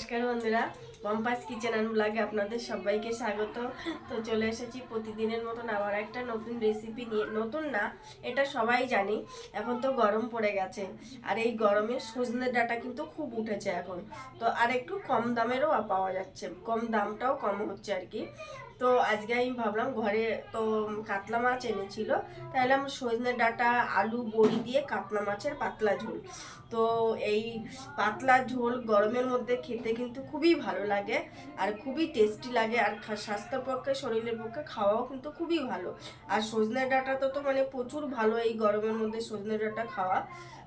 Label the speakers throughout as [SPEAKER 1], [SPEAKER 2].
[SPEAKER 1] নমস্কার বন্ধুরা, পম্পাস kitchen and ব্লগে আপনাদের সবাইকে স্বাগত। তো চলে এসেছি প্রতিদিনের মতন আবার একটা নতুন রেসিপি নিয়ে। নতুন না, এটা সবাই জানি, এখন তো গরম পড়ে গেছে আর এই গরমে সজনে ডাঁটা কিন্তু খুব উঠেছে এখন। তো আর একটু কম দামেরও পাওয়া যাচ্ছে, কম দামটাও কম হচ্ছে আর কি। তো আজকে আমি ভাবলাম ঘরে তো কাতলা মাছ এনেছিল, তাহলে আমরা সজনে ডাঁটা আলু বড়ি দিয়ে কাতলা মাছের পাতলা ঝোল। তো এই পাতলা ঝোল গরমের মধ্যে খেতে কিন্তু খুবই ভালো লাগে আর খুবই টেস্টি লাগে, আর স্বাস্থ্যের পক্ষে শরীরের পক্ষে খাওয়াও কিন্তু খুবই ভালো। আর সজনে ডাঁটা তো মানে প্রচুর ভালো এই গরমের মধ্যে সজনে ডাঁটা খাওয়া।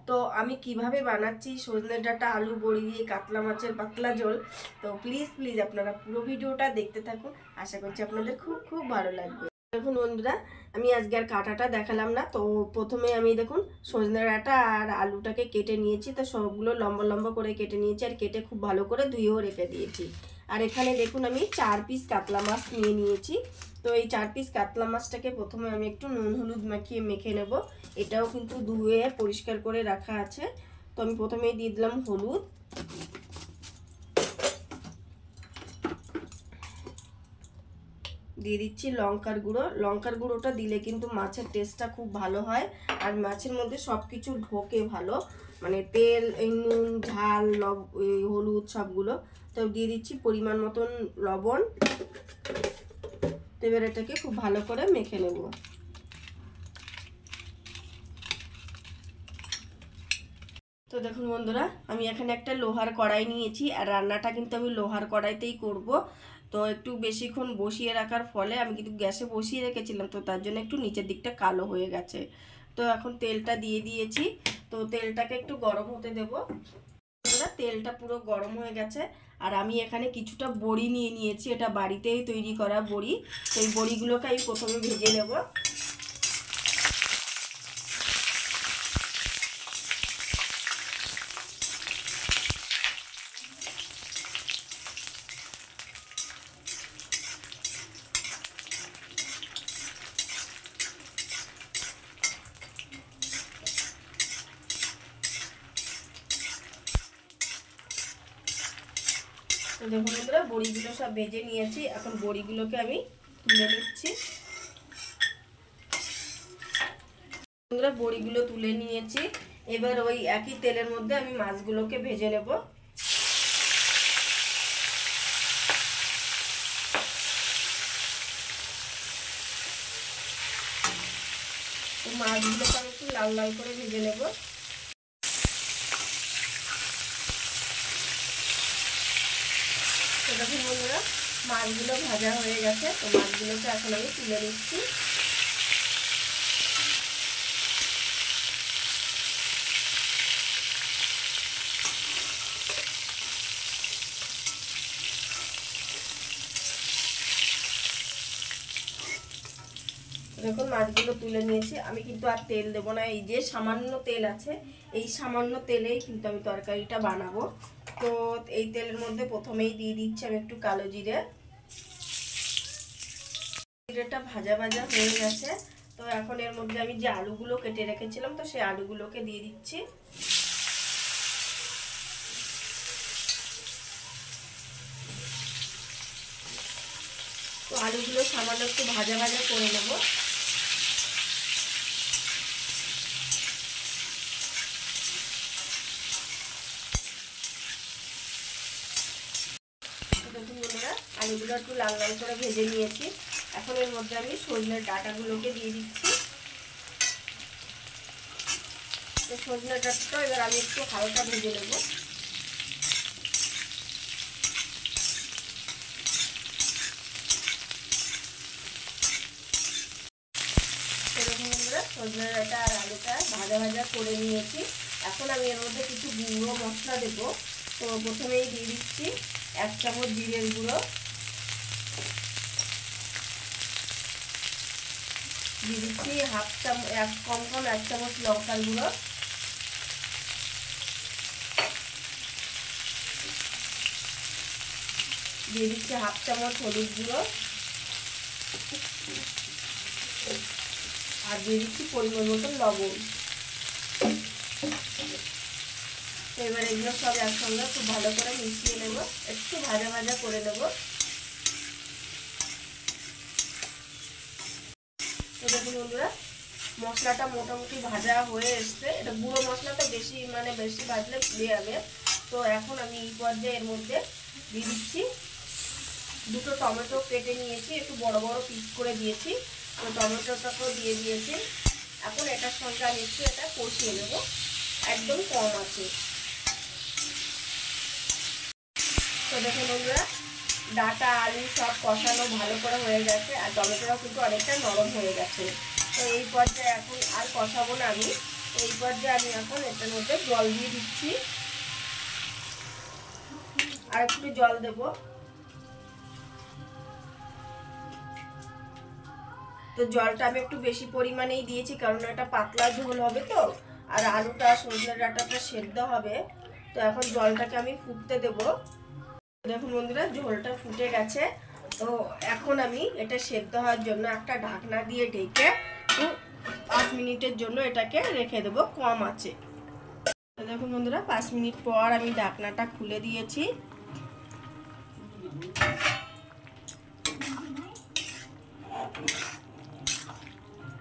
[SPEAKER 1] তো আমি কিভাবে বানাচ্ছি সজনে ডাঁটা আলু বড়ি দিয়ে কাতলা মাছের পাতলা ঝোল, তো প্লিজ আপনারা পুরো ভিডিওটা দেখতে থাকুন। আশা করছি আপনাদের খুব খুব ভালো লাগবে। দেখুন বন্ধুরা, আমি আজকে আর কাটাটা দেখালাম না। তো প্রথমে আমি দেখুন সজনে ডাঁটা আর আলুটাকে কেটে নিয়েছি, তো সবগুলো লম্বা লম্বা করে কেটে নিয়েছি আর কেটে খুব ভালো করে ধুয়েও রেখে দিয়েছি। আর এখানে দেখুন আমি 4 পিস কাতলা মাছ নিয়ে নিয়েছি। তো এই 4 পিস কাতলা মাছটাকে প্রথমে আমি একটু নুন হলুদ মাখিয়ে মেখে নেব। এটাও কিন্তু ধুয়ে পরিষ্কার করে রাখা আছে। তো আমি প্রথমেই দিয়ে দিলাম হলুদ, দিয়ে দিচ্ছি লঙ্কার গুঁড়ো। লঙ্কার গুঁড়োটা দিলে কিন্তু মাছের টেস্টটা খুব ভালো হয় আর মাছের মধ্যে সব কিছু ঢোকে ভালো, মানে তেল, নুন, ঝাল, হলুদ সবগুলো। তো দিয়ে দিচ্ছি পরিমাণ মতন লবণ। এবার এটাকে খুব ভালো করে মেখে নেব। তো দেখুন বন্ধুরা, আমি এখানে একটা লোহার কড়াই নিয়েছি আর রান্নাটা কিন্তু আমি লোহার কড়াইতেই করব। তো একটু বেশিক্ষণ বসিয়ে রাখার ফলে আমি কিন্তু গ্যাসে বসিয়ে রেখেছিলাম, তো তার জন্য একটু নিচের দিকটা কালো হয়ে গেছে। তো এখন তেলটা দিয়ে দিয়েছি, তো তেলটাকে একটু গরম হতে দেব। তেলটা পুরো গরম হয়ে গেছে আর আমি এখানে কিছুটা বড়ি নিয়ে নিয়েছি, এটা বাড়িতেই তৈরি করা বড়ি। তো এই বড়িগুলোকে আমি প্রথমে ভেজে নেব। তো দেখুন বন্ধুরা, বড়িগুলো সব ভেজে নিয়েছি, এখন বড়িগুলোকে আমি তুলে নিচ্ছি। বন্ধুরা, বড়িগুলো তুলে নিয়েছি, এবার ওই একই তেলের মধ্যে আমি মাছগুলোকে ভেজে নেব। তো মাছগুলোকে আমি একটু লাল লাল করে ভেজে নেব। তো দেখুন বন্ধুরা, মাছগুলো ভাজা হয়ে গেছে, তো মাছগুলোকে এখন আমি তুলে নিচ্ছি। দেখুন মাছগুলো তুলে নিয়েছি, আমি কিন্তু আর তেল দেবো না, এই যে সামান্য তেল আছে এই সামান্য তেলেই কিন্তু আমি তরকারিটা বানাবো। তো এই তেলের মধ্যে প্রথমেই দিয়ে দিচ্ছি আমি একটু কালো জিরে। জিরেটা ভাজা ভাজা হয়ে গেছে, তো এখন এর মধ্যে আমি যে আলুগুলো কেটে রেখেছিলাম তো সেই আলুগুলোকে দিয়ে দিচ্ছি। তো আলুগুলো সামান্য একটু ভাজা ভাজা করে নেব। দেখুন বন্ধুরা, আলুগুলো একটু লাল লাল করে ভেজে নিয়েছি, এখন এর মধ্যে আমি সজনের ডাঁটাগুলোকে দিয়ে দিচ্ছি। তো সজনের ডাঁটাটা এবার আমি একটু হালকা ভেজে নেব। দেখুন বন্ধুরা, সজনের ডাঁটা আর আলুটা ভাজা ভাজা করে নিয়েছি, এখন আমি এর মধ্যে কিছু গুঁড়ো মশলা দেবো। তো প্রথমেই দিয়ে দিচ্ছি 1 চামচ জিরের গুঁড়ো, দিয়ে দিচ্ছি কম 1 চামচ লঙ্কার গুঁড়ো, দিয়ে দিচ্ছি 1/2 চামচ হলুদ গুঁড়ো, আর দিয়ে দিচ্ছি পরিমাণ মতো লবণ। এবার এগুলো সব একসঙ্গে খুব ভালো করে মিশিয়ে নেব, একটু ভাজা ভাজা করে নেব। তো দেখুন বন্ধুরা, মশলাটা মোটামুটি ভাজা হয়ে এসছে। এটা গুঁড়ো মশলাটা বেশি বেশি ভাজলে পুড়ে যাবে। তো এখন আমি এই পর্যায়ে এর মধ্যে দিয়ে দিচ্ছি দুটো টমেটো কেটে নিয়েছি, একটু বড় বড় পিস করে দিয়েছি। তো টমেটোটাকেও দিয়ে দিয়েছি। এখন এটার সঙ্গে আমি একটু এটা কষিয়ে নেব, একদম কম আছে। তো দেখুন বন্ধুরা, ডাটা আলু সব কষানো ভালো করে হয়ে গেছে, আর টমেটোটাও কিন্তু অনেকটা নরম হয়ে গেছে। তো এই পর্যায়ে এখন আর কষাবো না আমি। এই পর্যায়ে আমি এখন এটার মধ্যে জল দিয়ে দিচ্ছি, আর একটু জল দেব। তো জলটা আমি একটু বেশি পরিমাণেই দিয়েছি, কারণ এটা পাতলা ঝোল হবে তো, আর আলুটা সজনে ডাঁটাটা সেদ্ধ হবে। তো এখন জলটাকে আমি ফুটতে দেব। দেখুন বন্ধুরা, ঝোলটা ফুটে গেছে। তো এখন আমি এটা সেদ্ধ হওয়ার জন্য একটা ঢাকনা দিয়ে ঢেকে 5 মিনিটের জন্য এটাকে রেখে দেব কম আঁচে। তো দেখুন বন্ধুরা, 5 মিনিট পর আমি ঢাকনাটা খুলে দিয়েছি।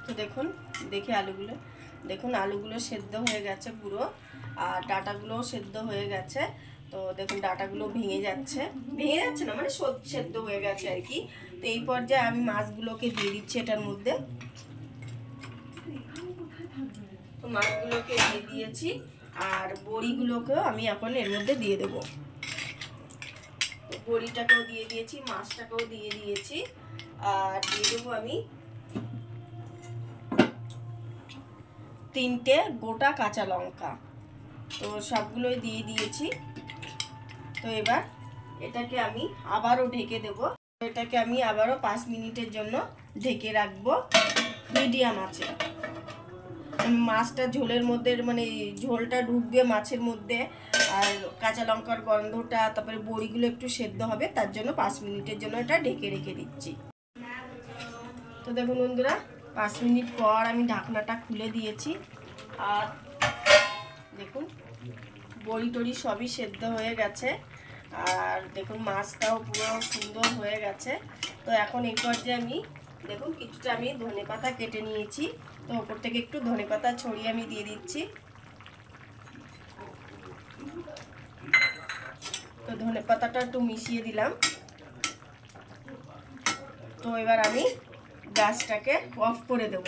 [SPEAKER 1] তো দেখুন, দেখে আলুগুলো সেদ্ধ হয়ে গেছে পুরো, আর ডাঁটাগুলোও সেদ্ধ হয়ে গেছে। তো দেখুন ডাঁটাগুলো ভেঙে যাচ্ছে না, সেদ্ধ হয়ে গেছে আর কি। তো এই পর্যায়ে আমি মাছগুলোকে দিয়ে দিচ্ছি এটার মধ্যে। তো মাছগুলোকে দিয়ে দিয়েছি, আর বড়িগুলোকেও আমি এখন এর মধ্যে দিয়ে দেব। বড়িটাকেও দিয়ে দিয়েছি, মাছটাকেও দিয়ে দিয়েছি, আর দিয়ে দেবো আমি 3টে গোটা কাঁচা লঙ্কা। তো সবগুলোই দিয়ে দিয়েছি। তো এবার এটাকে আমি আবারও ঢেকে দেব। এটাকে আমি আবারও 5 মিনিটের জন্য ঢেকে রাখবো মিডিয়াম আঁচে। মাছটা ঝোলের মধ্যে ঝোলটা ঢুকবে মাছের মধ্যে, আর কাঁচা লঙ্কার গন্ধটা, তারপরে বড়িগুলো একটু সেদ্ধ হবে, তার জন্য 5 মিনিটের জন্য এটা ঢেকে রেখে দিচ্ছি। তো দেখুন বন্ধুরা, 5 মিনিট পর আমি ঢাকনাটা খুলে দিয়েছি, আর দেখুন বড়ি টড়ি সবই সেদ্ধ হয়ে গেছে, আর দেখুন মাছটাও পুরো সুন্দর হয়ে গেছে। তো এখন এই পর্যায়ে আমি দেখুন কিছুটা আমি ধনেপাতা কেটে নিয়েছি। তো ওপর থেকে একটু ধনেপাতা ছড়িয়ে আমি দিয়ে দিচ্ছি। তো ধনেপাতাটা একটু মিশিয়ে দিলাম। তো এবার আমি গ্যাসটাকে অফ করে দেব।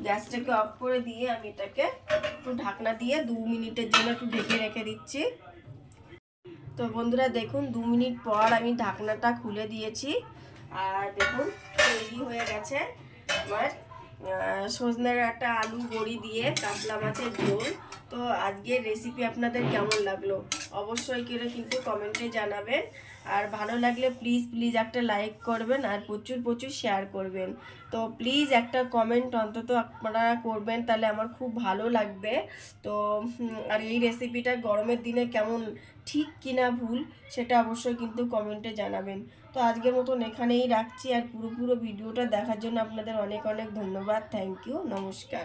[SPEAKER 1] গ্যাসটাকে অফ করে দিয়ে আমি এটাকে একটু ঢাকনা দিয়ে 2 মিনিটের জন্য একটু ঢেকে রেখে দিচ্ছি। তো বন্ধুরা দেখুন 2 মিনিট পর আমি ঢাকনাটা খুলে দিয়েছি, আর দেখুন তৈরি হয়ে গেছে আমার সজনে ডাঁটা আলু বড়ি দিয়ে কাতলা মাছের ঝোল। তো আজকের রেসিপি আপনাদের কেমন লাগলো অবশ্যই কিন্তু কমেন্টে জানাবেন, আর ভালো লাগলে প্লিজ একটা লাইক করবেন, আর প্রচুর শেয়ার করবেন। তো প্লিজ একটা কমেন্ট অন্তত আপনারা করবেন, তাহলে আমার খুব ভালো লাগবে। তো আর এই রেসিপিটা গরমের দিনে কেমন ঠিক কিনা ভুল সেটা অবশ্যই কিন্তু কমেন্টে জানাবেন। তো আজকের মতন এখানেই রাখছি, আর পুরো ভিডিওটা দেখার জন্য আপনাদের অনেক ধন্যবাদ। থ্যাংক ইউ, নমস্কার।